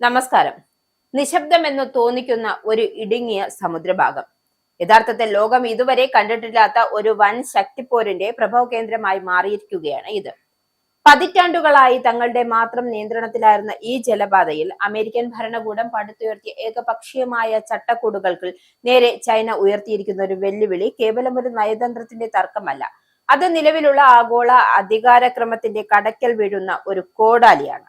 നമസ്കാരം. നിശബ്ദമെന്ന് തോന്നിക്കുന്ന ഒരു ഇടുങ്ങിയ സമുദ്രഭാഗം. യഥാർത്ഥത്തിൽ ലോകം ഇതുവരെ കണ്ടിട്ടില്ലാത്ത ഒരു വൻ ശക്തിപ്പോരിന്റെ പ്രഭവ കേന്ദ്രമായി മാറിയിരിക്കുകയാണ് ഇത്. പതിറ്റാണ്ടുകളായി തങ്ങളുടെ മാത്രം നിയന്ത്രണത്തിലായിരുന്ന ഈ ജലപാതയിൽ അമേരിക്കൻ ഭരണകൂടം പടുത്തുയർത്തിയ ഏകപക്ഷീയമായ ചട്ടക്കൂടുകൾക്ക് നേരെ ചൈന ഉയർത്തിയിരിക്കുന്ന ഒരു വെല്ലുവിളി കേവലം ഒരു നയതന്ത്രത്തിന്റെ തർക്കമല്ല. അത് നിലവിലുള്ള ആഗോള അധികാരക്രമത്തിന്റെ കടക്കൽ വീഴുന്ന ഒരു കോടാലിയാണ്.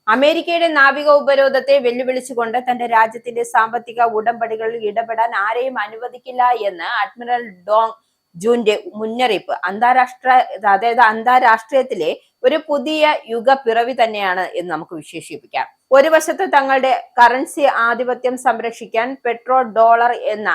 അമേരിക്കയുടെ നാവിക ഉപരോധത്തെ വെല്ലുവിളിച്ചുകൊണ്ട് തന്റെ രാജ്യത്തിന്റെ സാമ്പത്തിക ഉടമ്പടികളിൽ ഇടപെടാൻ ആരെയും അനുവദിക്കില്ല എന്ന് അഡ്മിറൽ ഡോങ് ജൂന്റെ മുന്നറിയിപ്പ് അന്താരാഷ്ട്രീയത്തിലെ ഒരു പുതിയ യുഗപ്പിറവി തന്നെയാണ് എന്ന് നമുക്ക് വിശേഷിപ്പിക്കാം. ഒരു വശത്ത് തങ്ങളുടെ കറൻസി ആധിപത്യം സംരക്ഷിക്കാൻ പെട്രോ ഡോളർ എന്ന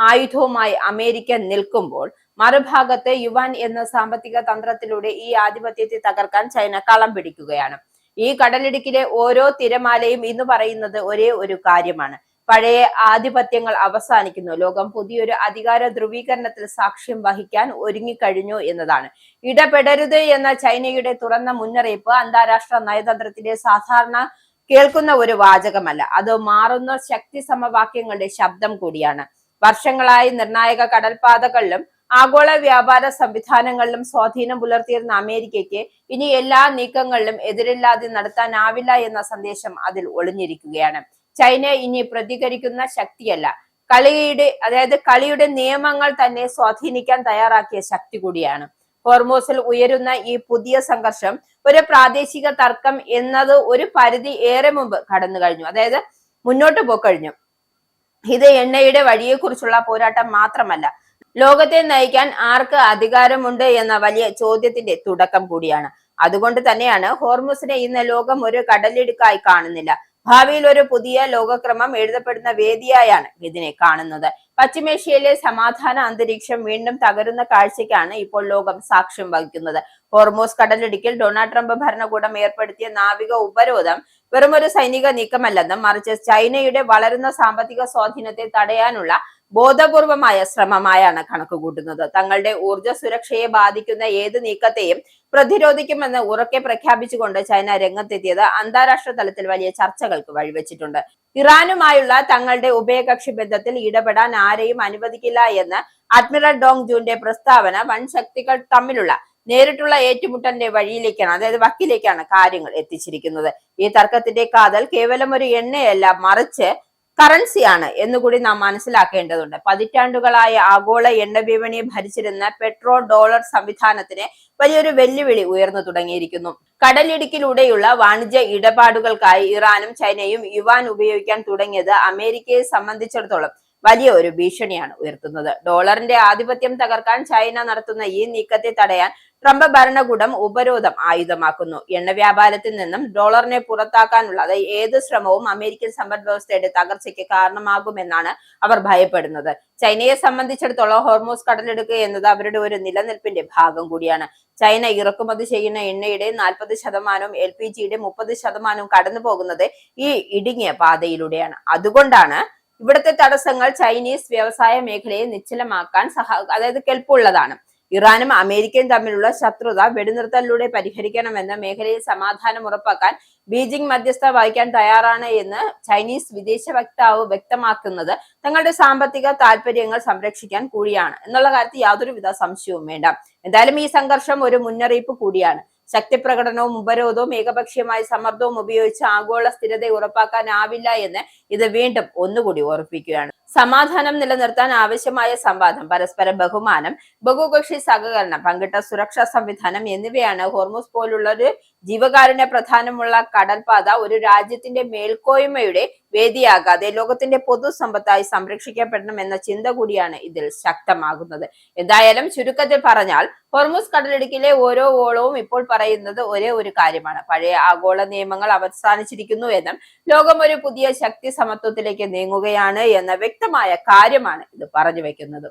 ആയുധവുമായി അമേരിക്ക നിൽക്കുമ്പോൾ, മറുഭാഗത്ത് യുവാൻ എന്ന സാമ്പത്തിക തന്ത്രത്തിലൂടെ ഈ ആധിപത്യത്തെ തകർക്കാൻ ചൈന കളം പിടിക്കുകയാണ്. ഈ കടലിടുക്കിലെ ഓരോ തിരമാലയും ഇന്ന് പറയുന്നത് ഒരേ ഒരു കാര്യമാണ്: പഴയ ആധിപത്യങ്ങൾ അവസാനിക്കുന്നു, ലോകം പുതിയൊരു അധികാര ധ്രുവീകരണത്തിൽ സാക്ഷ്യം വഹിക്കാൻ ഒരുങ്ങിക്കഴിഞ്ഞു എന്നതാണ്. ഇടപെടരുത് എന്ന ചൈനയുടെ തുറന്ന മുന്നറിയിപ്പ് അന്താരാഷ്ട്ര നയതന്ത്രത്തിന്റെ സാധാരണ കേൾക്കുന്ന ഒരു വാചകമല്ല, അത് മാറുന്ന ശക്തി സമവാക്യങ്ങളുടെ ശബ്ദം കൂടിയാണ്. വർഷങ്ങളായി നിർണായക കടൽപാതകളിലും ആഗോള വ്യാപാര സംവിധാനങ്ങളിലും സ്വാധീനം പുലർത്തിയിരുന്ന അമേരിക്കയ്ക്ക് ഇനി എല്ലാ നീക്കങ്ങളിലും എതിരില്ലാതെ നടത്താനാവില്ല എന്ന സന്ദേശം അതിൽ ഒളിഞ്ഞിരിക്കുകയാണ്. ചൈന ഇനി പ്രതികരിക്കുന്ന ശക്തിയല്ല, കളിയുടെ നിയമങ്ങൾ തന്നെ സ്വാധീനിക്കാൻ തയ്യാറാക്കിയ ശക്തി കൂടിയാണ്. ഹോർമോസിൽ ഉയരുന്ന ഈ പുതിയ സംഘർഷം ഒരു പ്രാദേശിക തർക്കം എന്നത് ഒരു പരിധി ഏറെ മുമ്പ് കടന്നു കഴിഞ്ഞു, മുന്നോട്ട് പോക്കഴിഞ്ഞു. ഇത് എണ്ണയുടെ വഴിയെക്കുറിച്ചുള്ള പോരാട്ടം മാത്രമല്ല, ലോകത്തെ നയിക്കാൻ ആർക്ക് അധികാരമുണ്ട് എന്ന വലിയ ചോദ്യത്തിന്റെ തുടക്കം കൂടിയാണ്. അതുകൊണ്ട് തന്നെയാണ് ഹോർമുസിനെ ഇന്ന് ലോകം ഒരു കടലിടുക്കായി കാണുന്നില്ല, ഭാവിയിൽ ഒരു പുതിയ ലോകക്രമം എഴുതപ്പെടുന്ന വേദിയായാണ് ഇതിനെ കാണുന്നത്. പശ്ചിമേഷ്യയിലെ സമാധാന അന്തരീക്ഷം വീണ്ടും തകരുന്ന കാഴ്ചയ്ക്കാണ് ഇപ്പോൾ ലോകം സാക്ഷ്യം വഹിക്കുന്നത്. ഹോർമോസ് കടലിടുക്കിൽ ഡൊണാൾഡ് ട്രംപ് ഭരണകൂടം ഏർപ്പെടുത്തിയ നാവിക ഉപരോധം വെറുമൊരു സൈനിക നീക്കമല്ലെന്നും, മറിച്ച് ചൈനയുടെ വളരുന്ന സാമ്പത്തിക സ്വാധീനത്തെ തടയാനുള്ള ബോധപൂർവമായ ശ്രമമായാണ് കണക്കുകൂട്ടുന്നത്. തങ്ങളുടെ ഊർജ സുരക്ഷയെ ബാധിക്കുന്ന ഏത് നീക്കത്തെയും പ്രതിരോധിക്കുമെന്ന് ഉറക്കെ പ്രഖ്യാപിച്ചുകൊണ്ട് ചൈന രംഗത്തെത്തിയത് അന്താരാഷ്ട്ര തലത്തിൽ വലിയ ചർച്ചകൾക്ക് വഴിവെച്ചിട്ടുണ്ട്. ഇറാനുമായുള്ള തങ്ങളുടെ ഉഭയകക്ഷി ബന്ധത്തിൽ ഇടപെടാൻ ആരെയും അനുവദിക്കില്ല എന്ന അഡ്മിറൽ ഡോങ് ജൂന്റെ പ്രസ്താവന വൻ ശക്തികൾ തമ്മിലുള്ള നേരിട്ടുള്ള ഏറ്റുമുട്ടലിന്റെ വക്കിലേക്കാണ് കാര്യങ്ങൾ എത്തിച്ചിരിക്കുന്നത്. ഈ തർക്കത്തിന്റെ കാതൽ കേവലം ഒരു എണ്ണയല്ല, മറിച്ച് കറൻസിയാണ് എന്നുകൂടി നാം മനസ്സിലാക്കേണ്ടതുണ്ട്. പതിറ്റാണ്ടുകളായ ആഗോള എണ്ണ വിപണി ഭരിച്ചിരുന്ന പെട്രോ ഡോളർ സംവിധാനത്തിന് വലിയൊരു വെല്ലുവിളി ഉയർന്നു തുടങ്ങിയിരിക്കുന്നു. കടലിടുക്കിലൂടെയുള്ള വാണിജ്യ ഇടപാടുകൾക്കായി ഇറാനും ചൈനയും യുവാൻ ഉപയോഗിക്കാൻ തുടങ്ങിയത് അമേരിക്കയെ സംബന്ധിച്ചിടത്തോളം വലിയ ഒരു ഭീഷണിയാണ് ഉയർത്തുന്നത്. ഡോളറിന്റെ ആധിപത്യം തകർക്കാൻ ചൈന നടത്തുന്ന ഈ നീക്കത്തെ തടയാൻ ട്രംപ് ഭരണകൂടം ഉപരോധം ആയുധമാക്കുന്നു. എണ്ണ വ്യാപാരത്തിൽ നിന്നും ഡോളറിനെ പുറത്താക്കാനുള്ള ഏത് ശ്രമവും അമേരിക്കൻ സമ്പദ് വ്യവസ്ഥയുടെ തകർച്ചയ്ക്ക് കാരണമാകുമെന്നാണ് അവർ ഭയപ്പെടുന്നത്. ചൈനയെ സംബന്ധിച്ചിടത്തോളം ഹോർമോസ് കടലെടുക്കുക എന്നത് അവരുടെ ഒരു നിലനിൽപ്പിന്റെ ഭാഗം കൂടിയാണ്. ചൈന ഇറക്കുമതി ചെയ്യുന്ന എണ്ണയുടെ 40%, LPGയുടെ 30% കടന്നു പോകുന്നത് ഈ ഇടുങ്ങിയ പാതയിലൂടെയാണ്. അതുകൊണ്ടാണ് ഇവിടുത്തെ തടസ്സങ്ങൾ ചൈനീസ് വ്യവസായ മേഖലയെ നിശ്ചലമാക്കാൻ കെൽപ്പുള്ളതാണ്. ഇറാനും അമേരിക്കയും തമ്മിലുള്ള ശത്രുത വെടിനിർത്തലിലൂടെ പരിഹരിക്കണമെന്ന് മേഖലയിൽ സമാധാനം ഉറപ്പാക്കാൻ ബീജിംഗ് മധ്യസ്ഥ വഹിക്കാൻ തയ്യാറാണ് എന്ന് ചൈനീസ് വിദേശ വക്താവ് വ്യക്തമാക്കുന്നത് തങ്ങളുടെ സാമ്പത്തിക താല്പര്യങ്ങൾ സംരക്ഷിക്കാൻ കൂടിയാണ് എന്നുള്ള കാര്യത്തിൽ യാതൊരുവിധ സംശയവും വേണ്ട. എന്തായാലും ഈ സംഘർഷം ഒരു മുന്നറിയിപ്പ് കൂടിയാണ്. ശക്തിപ്രകടനവും ഉപരോധവും ഏകപക്ഷീയമായ സമ്മർദ്ദവും ഉപയോഗിച്ച് ആഗോള സ്ഥിരത ഉറപ്പാക്കാനാവില്ല എന്ന് ഇത് വീണ്ടും ഒന്നുകൂടി ഓർപ്പിക്കുകയാണ്. സമാധാനം നിലനിർത്താൻ ആവശ്യമായ സംവാദം, പരസ്പര ബഹുമാനം, ബഹുകക്ഷി സഹകരണം, പങ്കിട്ട സുരക്ഷാ സംവിധാനം എന്നിവയാണ് ഹോർമൂസ് പോലുള്ള ഒരു ജീവകാരുണ്യ പ്രധാനമുള്ള കടൽപാത ഒരു രാജ്യത്തിന്റെ മേൽക്കോയ്മയുടെ വേദിയാകാതെ ലോകത്തിന്റെ പൊതുസമ്പത്തായി സംരക്ഷിക്കപ്പെടണം എന്ന ചിന്ത കൂടിയാണ് ഇതിൽ ശക്തമാകുന്നത്. എന്തായാലും ചുരുക്കത്തിൽ പറഞ്ഞാൽ, ഹോർമൂസ് കടലിടുക്കിലെ ഓരോ ഓളവും ഇപ്പോൾ പറയുന്നത് ഒരേ ഒരു കാര്യമാണ്: പഴയ ആഗോള നിയമങ്ങൾ അവസാനിച്ചിരിക്കുന്നു എന്നും ലോകം ഒരു പുതിയ ശക്തി സമത്വത്തിലേക്ക് നീങ്ങുകയാണ് എന്ന വ്യക്തമായ കാര്യമാണ് ഇത് പറഞ്ഞു വെക്കുന്നത്.